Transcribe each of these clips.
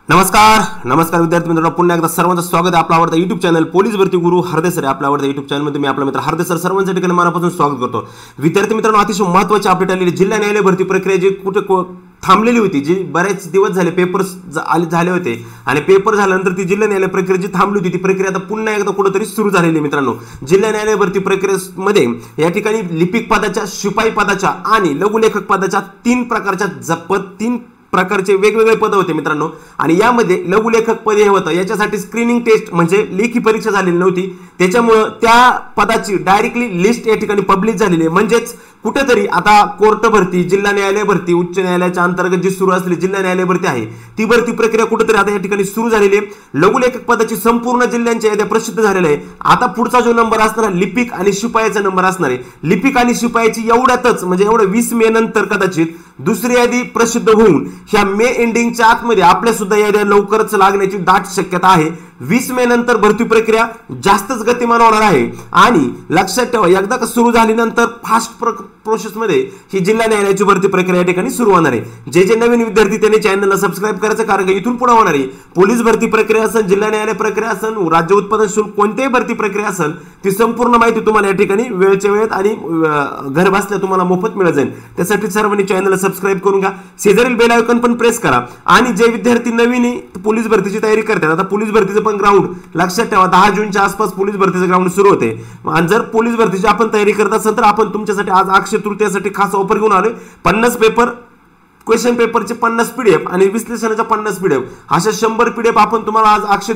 नमस्कार विद्यार्थी मित्रांनो, पुन्हा एकदा सर्वांचं स्वागत आहे आपला आवडता युट्यूब चॅनल पोलीस भरती गुरु हरदे सर. आपल्या आवडता युट्यूब चॅनलमध्ये मी आपला मित्र हरदे सर सर्वांसाठी मनापासून स्वागत करतो. विद्यार्थी मित्रांनो, अतिशय महत्त्वाची अपडेट आलेली जिल्हा न्यायालय भरती प्रक्रिया जी कुठे थांबलेली होती, जी बरेच दिवस झाले पेपर झाले होते आणि पेपर झाल्यानंतर ती जिल्हा न्यायालय प्रक्रिया जी थांबली होती ती प्रक्रिया आता पुन्हा एकदा कुठेतरी सुरू झालेली आहे. मित्रांनो, जिल्हा न्यायालय भरती प्रक्रियेमध्ये या ठिकाणी लिपिक पदाच्या, शिपाई पदाच्या आणि लघुलेखक पदाच्या तीन प्रकारचे वेगवेगळे पद होते मित्रांनो. आणि यामध्ये लघुलेखक पद हे होतं, याच्यासाठी स्क्रीनिंग टेस्ट म्हणजे लेखी परीक्षा झालेली नव्हती, त्याच्यामुळे त्या पदाची डायरेक्टली लिस्ट या ठिकाणी पब्लिश झालेली आहे. म्हणजेच कुठेतरी आता कोर्ट भरती, जिल्हा न्यायालय भरती, उच्च न्यायालयाच्या अंतर्गत जी सुरू असलेली जिल्हा न्यायालय भरती आहे ती भरती प्रक्रिया कुठेतरी आता या ठिकाणी सुरू झालेली आहे. लघुलेखक पदाची संपूर्ण जिल्ह्यांच्या याद्या प्रसिद्ध झालेल्या आहे. आता पुढचा जो नंबर असणार लिपिक आणि शिपायाचा नंबर असणार आहे. लिपिक आणि शिपायाची एवढ्यातच म्हणजे एवढं 20 मे नंतर कदाचित दुसरी यादी प्रसिद्ध होऊन ह्या मे एंडिंगच्या आतमध्ये आपल्या सुद्धा याद्या लवकरच लागण्याची दाट शक्यता आहे. 20 मे नंतर भरती प्रक्रिया जास्तच गतिमान होणार आहे. आणि लक्षात ठेवा, एकदा का सुरू झाल्यानंतर फास्ट प्रोसेसमध्ये ही जिल्हा न्यायालयाची भरती प्रक्रिया या ठिकाणी सुरू होणार आहे. जे नवीन विद्यार्थी त्यांनी चॅनलला सबस्क्राईब करायचं, कारण की इथून पुढे होणार आहे पोलीस भरती प्रक्रिया असेल, जिल्हा न्यायालय प्रक्रिया असेल, राज्य उत्पादन शुल्क कोणत्याही भरती प्रक्रिया असेल, ती संपूर्ण माहिती तुम्हाला या ठिकाणी वेळच्या वेळेत आणि घर बसल्या तुम्हाला मोफत मिळत जाईल. त्यासाठी सर्वांनी चॅनलला सबस्क्राईब करून घ्या, शेजारील बेल आयकॉन पण प्रेस करा. आणि जे विद्यार्थी नवीन पोलीस भरतीची तयारी करतात, आता पोलीस भरतीचं पण ग्राउंड लक्षात ठेवा 10 जूनच्या आसपास पोलीस भरतीचं ग्राउंड सुरू होते. आणि जर पोलीस भरतीची आपण तयारी करत असेल तर आपण तुमच्यासाठी आज अक्षय तृतीयासाठी खास ऑफर घेऊन आलोय. 50 पेपर, क्वेश्चन पेपरचे 50 पीडीएफ आणि विश्लेषणाच्या 50 पीडीएफ अशा 100 पीडीएफ आपण तुम्हाला आज अक्षय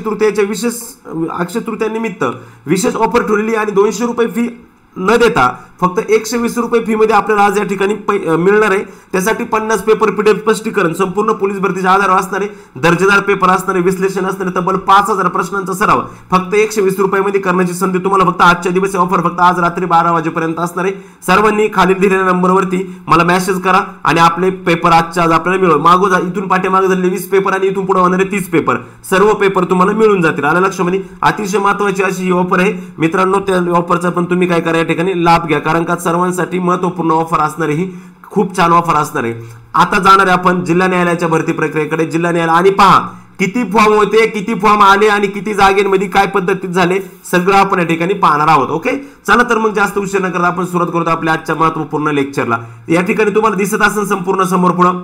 तृतीया निमित्त विशेष ऑफर ठेवलेली. आणि 200 रुपये फी न देता फक्त 120 रुपये फी मध्ये आपल्याला आज या ठिकाणी मिळणार आहे. त्यासाठी 50 पेपर पीडीएफ स्पष्टीकरण, संपूर्ण पोलीस भरतीच्या आधारावर असणारे दर्जेदार पेपर असणारे, विश्लेषण असणारे, तब्बल 5000 प्रश्नांचा सराव फक्त 120 रुपयामध्ये करण्याची संधी तुम्हाला फक्त आजच्या दिवशी ऑफर फक्त आज रात्री 12 वाजेपर्यंत असणार आहे. सर्वांनी खाली दिलेल्या नंबरवरती मला मेसेज करा आणि आपले पेपर आजच्या आज आपल्याला मिळव. मागो जा, इथून पाठीमागे झालेले 20 पेपर आणि इथून पुढे होणारे 30 पेपर, सर्व पेपर तुम्हाला मिळून जातील. आलं लक्षामध्ये? अतिशय महत्वाची अशी ही ऑफर आहे मित्रांनो. त्या ऑफरचा पण तुम्ही काय करा, या ठिकाणी लाभ घ्या, कारण का सर्वांसाठी महत्वपूर्ण ऑफर असणार ही खूप छान ऑफर असणार आहे. आता जाणार आहे आपण जिल्हा न्यायालयाच्या भरती प्रक्रियेकडे. जिल्हा न्यायालय आणि पहा किती फॉर्म होते, किती फॉर्म आले आणि किती जागेमध्ये काय पद्धतीत झाले, सगळं आपण या ठिकाणी पाहणार आहोत. ओके, चला तर मग जास्त उशीर न करता आपण सुरुवात करतो आपल्या आजच्या महत्वपूर्ण लेक्चरला. या ठिकाणी तुम्हाला दिसत असेल संपूर्ण समोर पुढं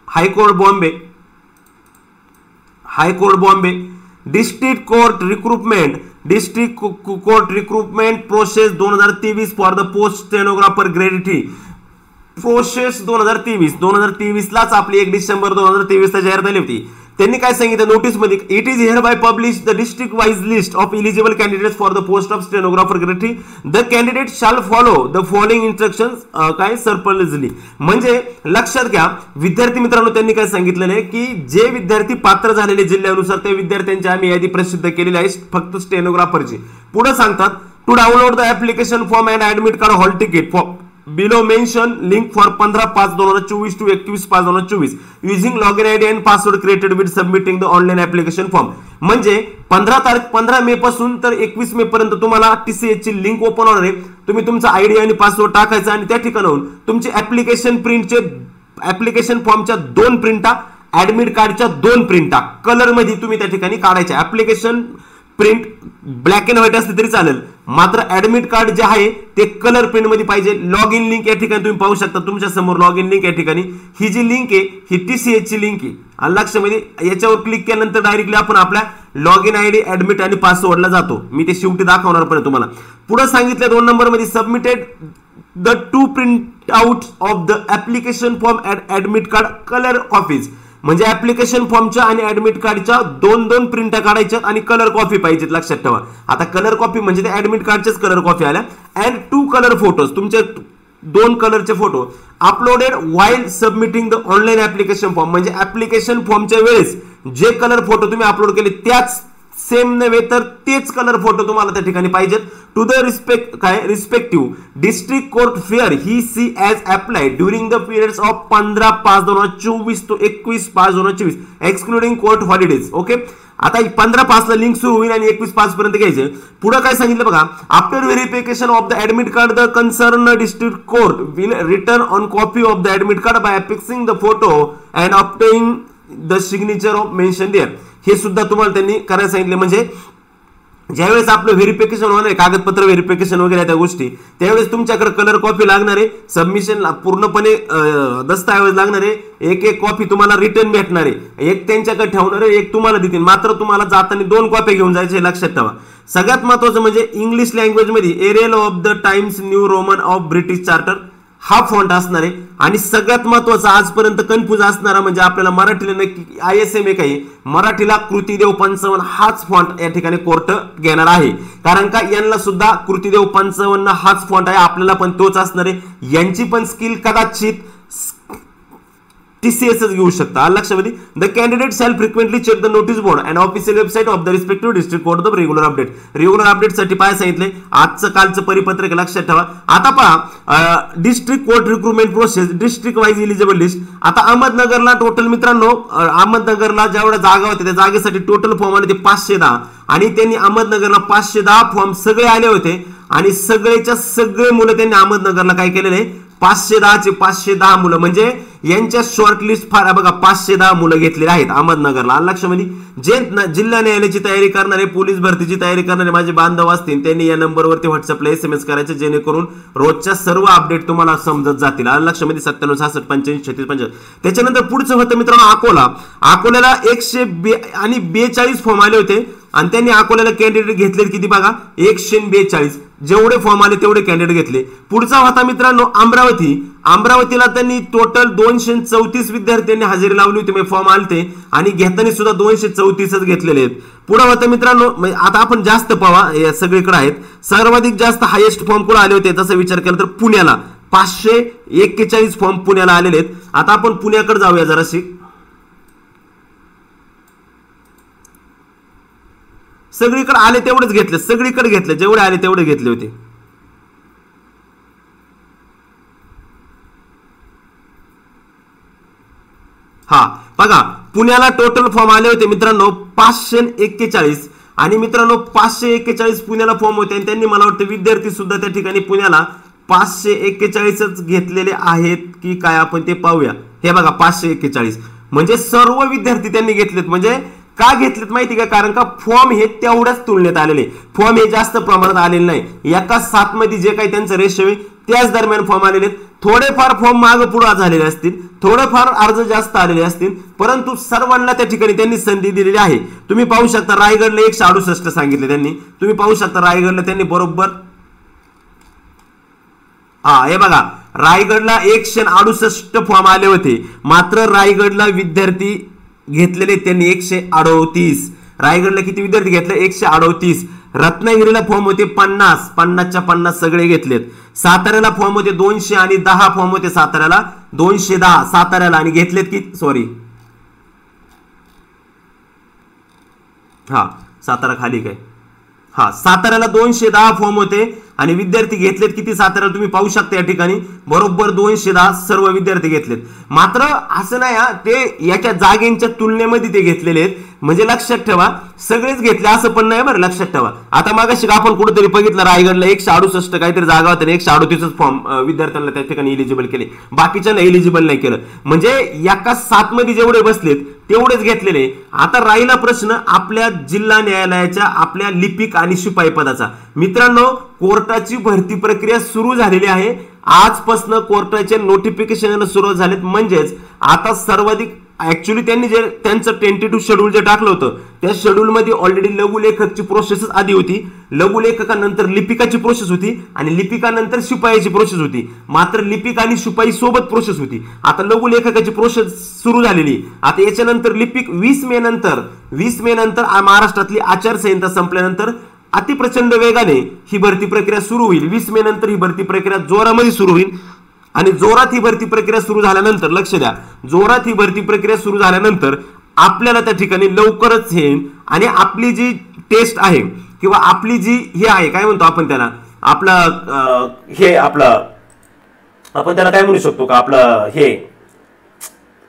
high court Bombay district court recruitment process 2023 for the post stenographer grade 3 process 2023 लाच आपली 1 डिसेंबर 2023 ला जाहीर झाली होती. त्यांनी काय सांगितलं नोटीस मध्ये, it is hereby publish the district wise list of eligible candidates for the post of stenographer grade 3. The candidate shall follow the following instructions काय सरप्राइजली. म्हणजे लक्षात घ्या विद्यार्थी मित्रांनो, त्यांनी काय सांगितलेलं आहे की जे विद्यार्थी पात्र झालेले जिल्ह्यानुसार त्या विद्यार्थ्यांची आम्ही यादी प्रसिद्ध केलेली आहे फक्त स्टेनोग्राफरची. पुढे सांगतात to download the application form and admit card hall ticket for below mention link for 15/5/2024 to 21/5/2024 using login ID and password created with submitting the online application form. म्हणजे 15 मे पासून तर 21 मे पर्यंत तुम्हाला TCS ची लिंक ओपन होणार आहे. तुम्ही तुमचा आयडी आणि पासवर्ड टाकायचा आणि त्या ठिकाणाहून तुमची ऍप्लिकेशन फॉर्मच्या 2 प्रिंटा, ऍडमिट कार्डच्या 2 प्रिंटा कलर मध्ये तुम्ही त्या ठिकाणी काढायच्या. Application print black and white असली तरी चालेल, मात्र ऍडमिट कार्ड जे आहे ते कलर प्रिंट मध्ये पाहिजे. लॉग इन लिंक या ठिकाणी तुम्ही पाहू शकता तुमच्या समोर लॉग इन लिंक. या ठिकाणी ही जी लिंक आहे ही TCS ची लिंक आहे. आणि लक्षामध्ये याच्यावर क्लिक केल्यानंतर डायरेक्टली आपण आपल्या लॉग इन आयडी, ऍडमिट आणि पासवर्डला जातो. मी ते शेवटी दाखवणार पण तुम्हाला. पुढे सांगितलं 2 नंबर मध्ये submitted the 2 print out of the application form and admit card colour copies. म्हणजे ऍप्लिकेशन फॉर्मच्या आणि ऍडमिट कार्डच्या 2 प्रिंट काढायच्या आणि कलर कॉपी पाहिजेत. लक्षात ठेवा, आता कलर कॉपी म्हणजे ते ऍडमिट कार्डचेच कलर कॉपी आल्या. अँड 2 कलर फोटोज, तुमचे 2 कलरचे photo uploaded while submitting the online application form. म्हणजे ऍप्लिकेशन फॉर्मच्या वेळेस जे कलर फोटो तुम्ही अपलोड केले त्याच सेम नव्हे तर तेच कलर फोटो तुम्हाला त्या ठिकाणी पाहिजेत. To the respective district court fair he she as applied during the periods of 15/5/2024 to 21/5/2024 excluding court holidays. Okay, आता 15/5 ला लिंक सुरू होईल आणि 21/5 पर्यंत घ्यायचे. पुढे काय सांगितलं बघा, after verification of the admit card the concern district court will return on copy of the admit card by affixing the photo and obtaining the signature of mention there, हे सुद्धा तुम्हाला त्यांनी करायला सांगितले. म्हणजे ज्यावेळेस आपलं व्हेरिफिकेशन होणार आहे, कागदपत्र व्हेरिफिकेशन वगैरे त्या गोष्टी, त्यावेळेस तुमच्याकडे कलर कॉपी लागणार आहे, सबमिशनला पूर्णपणे दस्तऐवज लागणार आहे, एक एक कॉपी तुम्हाला रिटर्न भेटणार आहे, एक त्यांच्याकडे ठेवणार आहे, एक तुम्हाला देतील. मात्र तुम्हाला जाताना 2 कॉपी घेऊन जायचे, हे लक्षात ठेवा. सगळ्यात महत्वाचं म्हणजे इंग्लिश लँग्वेज मध्ये Arial of the Times New Roman of British Charter हा फॉन्ट असणार आहे. आणि सगळ्यात महत्वाचा आजपर्यंत कन्फ्यूज असणारा म्हणजे आपल्याला मराठीला नक्की ISM एक आहे, मराठीला कृतिदेव 55 हाच फॉन्ट या ठिकाणी कोर्ट घेणार आहे. कारण का यांना सुद्धा कृतिदेव 55 हाच फॉन्ट आहे, आपल्याला पण तोच असणार आहे. यांची पण स्किल कदाचित TCS घेऊ शकता. लक्षामध्ये the candidate shall frequently check the notice board and official website of the respective district court the regular update. Regular update साठी काय सांगितले, आजचं कालचं परिपत्रक लक्षात ठेवा. आता पहा district court recruitment process, district wise eligible list. आता अहमदनगरला टोटल मित्रांनो, अहमदनगरला जेवढ्या जागा होत्या त्या जागेसाठी टोटल फॉर्म आले ते 510 आणि त्यांनी अहमदनगरला 510 फॉर्म सगळे आले होते आणि सगळेच्या सगळे मुलं त्यांनी अहमदनगरला काय केलेले 510चे 510 मुलं, म्हणजे यांच्या शॉर्टलिस्ट फार बघा 510 मुलं घेतलेले आहेत अहमदनगरला. लक्षामध्ये जे जिल्हा न्यायालयाची तयारी करणारे, पोलीस भरतीची तयारी करणारे माझे बांधव असतील त्यांनी या नंबरवरती व्हॉट्सअपला SMS करायचे, जेणेकरून रोजच्या सर्व अपडेट तुम्हाला समजत जातील. लक्षामध्ये 97 66 85 36 55. त्याच्यानंतर पुढचं होतं मित्रांनो अकोला. अकोल्याला 142 फॉर्म आले होते आणि त्यांनी अकोल्याला कॅन्डिडेट घेतले किती बघा 142. जेवढे फॉर्म आले तेवढे कॅन्डिडेट घेतले. पुढचा होता मित्रांनो अमरावती. अमरावतीला त्यांनी टोटल 234 विद्यार्थ्यांनी हजेरी लावली होती, म्हणजे फॉर्म आलते आणि घेताना सुद्धा 234च घेतलेले आहेत. पुढे होतं मित्रांनो, आता आपण जास्त पावा सगळीकडे आहेत, सर्वाधिक जास्त हायेस्ट फॉर्म कुठे आले होते तसा विचार केला तर पुण्याला 541 फॉर्म पुण्याला आलेले आहेत. आता आपण पुण्याकडे जाऊया जराशी. सगळीकडे आले तेवढेच घेतले, सगळीकडे घेतले, जेवढे आले तेवढे घेतले होते. हा बघा पुण्याला टोटल फॉर्म आले होते मित्रांनो 541 आणि मित्रांनो 541 पुण्याला फॉर्म होते आणि त्यांनी मला वाटतं विद्यार्थी सुद्धा त्या ठिकाणी पुण्याला 541च घेतलेले आहेत की काय आपण ते पाहूया. हे बघा 541 म्हणजे सर्व विद्यार्थी त्यांनी घेतलेत. म्हणजे का घेतलेत माहिती का, कारण का फॉर्म हे तेवढ्याच तुलनेत आलेले, फॉर्म हे जास्त प्रमाणात आलेले नाही. एका 7 मध्ये जे काही त्यांचं रेशो आहे त्याच दरम्यान फॉर्म आलेले आहेत. थोडेफार फॉर्म मागे पुढे झालेले असतील, थोडेफार अर्ज जास्त आलेले असतील, परंतु सर्वांना त्या ठिकाणी त्यांनी संधी दिलेली आहे. तुम्ही पाहू शकता रायगडला 168 सांगितले त्यांनी. तुम्ही पाहू शकता रायगडला त्यांनी बरोबर हे बघा रायगडला 168 फॉर्म आले होते, मात्र रायगडला विद्यार्थी घेतलेले त्यांनी 138. रायगडला किती विद्यार्थी घेतले 138. रत्नागिरीला फॉर्म होते 50च्या 50 सगळे घेतलेत. साताऱ्याला फॉर्म होते 200 आणि 10 फॉर्म होते साताऱ्याला 210 साताऱ्याला आणि घेतलेत की सॉरी सातारा खाली काय साताऱ्याला 210 फॉर्म होते आणि विद्यार्थी घेतलेत किती साताऱ्याला तुम्ही पाहू शकता या ठिकाणी बरोबर 210 सर्व विद्यार्थी घेतलेत. मात्र असं नाही ते याच्या जागेंच्या तुलनेमध्ये ते घेतलेले आहेत. म्हणजे लक्षात ठेवा सगळेच घेतले असं पण नाही बरं, लक्षात ठेवा. आता मागाशी आपण कुठेतरी बघितलं रायगडला 168 काहीतरी जागा होत्या, 138 फॉर्म विद्यार्थ्यांना त्या ठिकाणी इलिजिबल केले, बाकीच्यांना इलिजिबल नाही केलं. म्हणजे एका 7 मध्ये जेवढे बसलेत तेवढेच घेतलेले. आता राहिला प्रश्न आपल्या जिल्हा न्यायालयाच्या आपल्या लिपिक आणि शिपाई पदाचा. मित्रांनो कोर्टाची भरती प्रक्रिया सुरू झालेली आहे. आजपासून कोर्टाचे नोटिफिकेशन सुरू झालेत. म्हणजेच आता सर्वाधिक ऍक्च्युअली त्यांनी जे त्यांचं टेंटेटिव्ह शेड्यूल जे टाकलं होतं त्या शेड्यूल मध्ये ऑलरेडी लघुलेखकची प्रोसेस आधी होती, लघुलेखकानंतर लिपिकाची प्रोसेस होती आणि लिपिकानंतर शिपाईची प्रोसेस होती. मात्र लिपिक आणि शिपाई सोबत प्रोसेस होती. आता लघुलेखकाची प्रोसेस सुरू झालेली. आता याच्यानंतर लिपिक 20 मे नंतर महाराष्ट्रातली आचारसंहिता संपल्यानंतर अतिप्रचंड वेगाने ही भरती प्रक्रिया सुरू होईल. 20 मे नंतर ही भरती प्रक्रिया जोरामध्ये सुरू होईल आणि जोरात ही भरती प्रक्रिया सुरू झाल्यानंतर लक्ष द्या, जोरात ही भरती प्रक्रिया सुरू झाल्यानंतर आपल्याला त्या ठिकाणी लवकरच हे आणि आपली जी टेस्ट आहे किंवा आपली जी हे आहे काय म्हणतो आपण त्याला आपलं हे आपलं आपण त्याला काय म्हणू शकतो का आपलं हे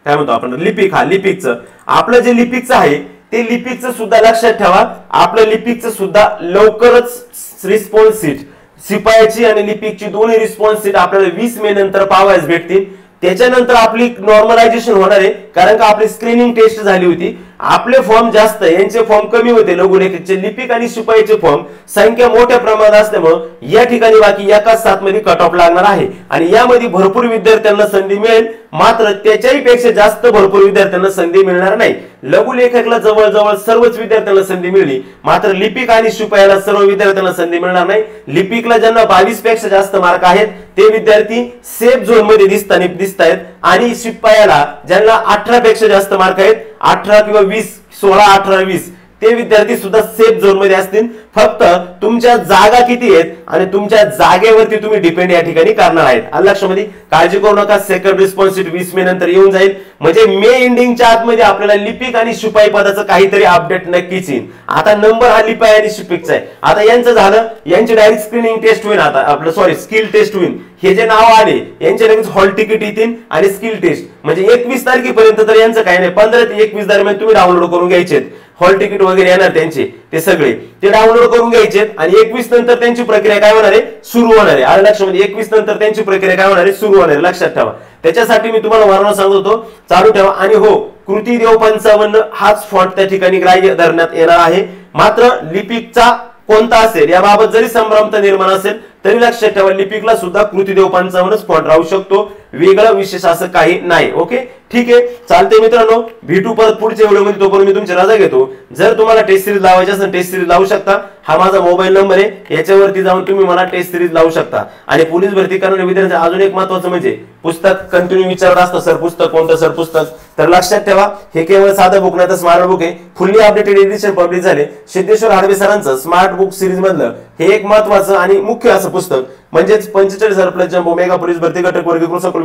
काय म्हणतो आपण लिपिकचं आपलं जे लिपिकचं आहे ते लिपिकचं सुद्धा लक्षात ठेवा. आपलं लिपिकचं सुद्धा लवकरच रिस्पॉन्स सीट शिपायाची आणि लिपिकची दोन्ही रिस्पॉन्स सीट आपल्याला 20 मे नंतर पाहावयास भेटतील. त्याच्यानंतर आपली नॉर्मलायझेशन होणार आहे, कारण का आपली स्क्रीनिंग टेस्ट झाली होती. आपले फॉर्म जास्त, यांचे फॉर्म कमी होते. लघुलेखकचे, लिपिक आणि शिपाईचे फॉर्म संख्या मोठ्या प्रमाणात असल्यामुळे या ठिकाणी बाकी एकाच 7 मध्ये कट ऑफ लागणार आहे आणि यामध्ये भरपूर विद्यार्थ्यांना संधी मिळेल, मात्र त्याच्याही पेक्षा जास्त भरपूर विद्यार्थ्यांना संधी मिळणार नाही. लघुलेखकला जवळजवळ सर्वच विद्यार्थ्यांना संधी मिळली, मात्र लिपिक आणि शिपायाला सर्व विद्यार्थ्यांना संधी मिळणार नाही. लिपिकला ज्यांना 22 पेक्षा जास्त मार्क आहेत ते विद्यार्थी सेफ झोन मध्ये दिसतायत आणि शिपायाला ज्यांना 18 पेक्षा जास्त मार्क आहेत, 18 किंवा 20, 16, 18, 20 ते विद्यार्थी सुद्धा सेफ झोन मध्ये असतील. फक्त तुमच्या जागा किती आहेत आणि तुमच्या जागेवरती तुम्ही डिपेंड या ठिकाणी करणार आहेत. लक्षामध्ये काळजी करू नका, सेकंड रिस्पॉन्स शीट 20 मे नंतर येऊन जाईल. म्हणजे मे एंडिंगच्या आतमध्ये आपल्याला लिपिक आणि शिपाई पदाचं काहीतरी अपडेट नक्कीच येईल. आता नंबर हा लिपाई आणि शिपिकचा आहे. आता यांचं झालं, यांची डायरेक्ट स्क्रीनिंग टेस्ट होईल. आता आपलं स्किल टेस्ट होईल. हे जे नाव आले यांचे लगेच हॉल तिकीट येतील आणि स्किल टेस्ट म्हणजे 21 तारखेपर्यंत तर यांचं काही नाही, 15 ते 21 दरम्यान तुम्ही डाउनलोड करून घ्यायचे. हॉल तिकीट वगैरे येणार त्यांचे, ते सगळे ते डाउनलोड करून घ्यायचे आणि 21 नंतर त्यांची प्रक्रिया काय होणार आहे, सुरू होणार आहे. आलं लक्षामध्ये, 21 नंतर त्यांची प्रक्रिया काय होणार आहे, सुरू होणार आहे. लक्षात ठेवा. त्याच्यासाठी मी तुम्हाला वारंवार सांगत होतो, चालू ठेवा. आणि हो, कृती देव 55 हाच फॉन्ट त्या ठिकाणी ग्राह्य धरण्यात येणार आहे. मात्र लिपिकचा कोणता असेल याबाबत जरी संभ्रमता निर्माण असेल तरी लक्षात ठेवा, लिपिकला सुद्धा कृतीदेव 55च फॉन्ट राहू शकतो, वेगळं विशेष असं काही नाही. ओके, ठीक आहे, चालते मित्रांनो. भेटू परत पुढच्या व्हिडिओमध्ये. तोपर्यंत मी तुमची रजा घेतो. जर तुम्हाला टेस्ट सिरीज लावायची असेल टेस्ट सिरीज लावू शकता. हा माझा मोबाईल नंबर आहे, याच्यावरती जाऊन तुम्ही मला टेस्ट सिरीज लावू शकता. आणि पोलीस भरती करणाऱ्या विद्यार्थ्यांचं अजून एक महत्त्वाचं म्हणजे पुस्तक कंटिन्यू विचारत असतं, सर पुस्तक कोणतं, सर पुस्तक. तर लक्षात ठेवा, हे केवळ साधं बुक नाही तर स्मार्ट बुक आहे. फुल्ली अपडेटेड एडिशन पब्लिश झाले सिद्धेश्वर हाडवे सरांचं स्मार्ट बुक सिरीज मधलं हे एक महत्त्वाचं आणि मुख्य असं पुस्तक म्हणजेच 45,000 प्लस जम्बो मेगा पोलीस भरती घटक वर्गीकृत सखोल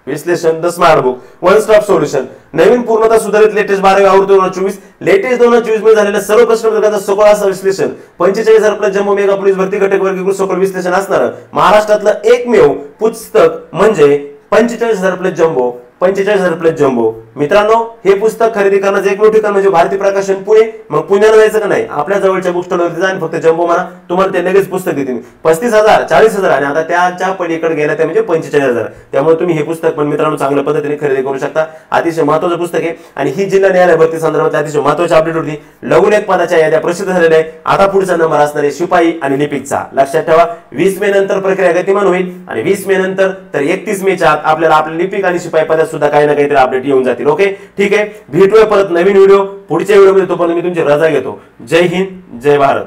विश्लेषण the smart book one stop solution. नवीन पूर्णता सुधारित लेटेस्ट 12वी आवृत्ती 2024 लेटेस्ट 2024 मध्ये झालेल्या सर्व प्रश्नपत्रिकांचं सखोल असं विश्लेषण 45,000 प्लस जम्बो मेगा पोलीस भरती घटक वर्गीकृत सखोल विश्लेषण असणारं महाराष्ट्रातलं एकमेव पुस्तक म्हणजे 45,000 प्लस जम्बो 45,000 प्लस जम्बो. मित्रांनो, हे पुस्तक खरेदी करण्याचं एकमेव ठिकाण म्हणजे भारती प्रकाशन पुणे. मग पुण्याला जायचं का नाही, आपल्या जवळच्या बुक स्टॉलवरती जा आणि फक्त जम्बो म्हणा, तुम्हाला ते लगेच पुस्तक देतील. 35,000, 40,000 आणि आता त्याच्या पलीकडे गेला ते म्हणजे 45,000. त्यामुळे तुम्ही हे पुस्तक पण मित्रांनो चांगल्या पद्धतीने खरेदी करू शकता. अतिशय महत्त्वाचं पुस्तक आहे आणि ही जिल्हा न्यायालय भरती संदर्भात अतिशय महत्त्वाची अपडेट होती. लघुलेख पदाच्या याद्या प्रसिद्ध झालेल्या आहे. आता पुढचा नंबर असणार आहे शिपाई आणि लिपिकचा. लक्षात ठेवा, 20 मे नंतर प्रक्रिया गतिमान होईल आणि 20 मे नंतर तर 31 मेच्या आत आपल्याला आपल्या लिपिक आणि शिपाई पदात सुद्धा काही ना काहीतरी अपडेट येऊन जातील. ओके, ठीक आहे, भेटूया परत नवीन व्हिडिओ पुढच्या व्हिडिओमध्ये. तोपर्यंत मी तुमची रजा घेतो. जय हिंद, जय भारत.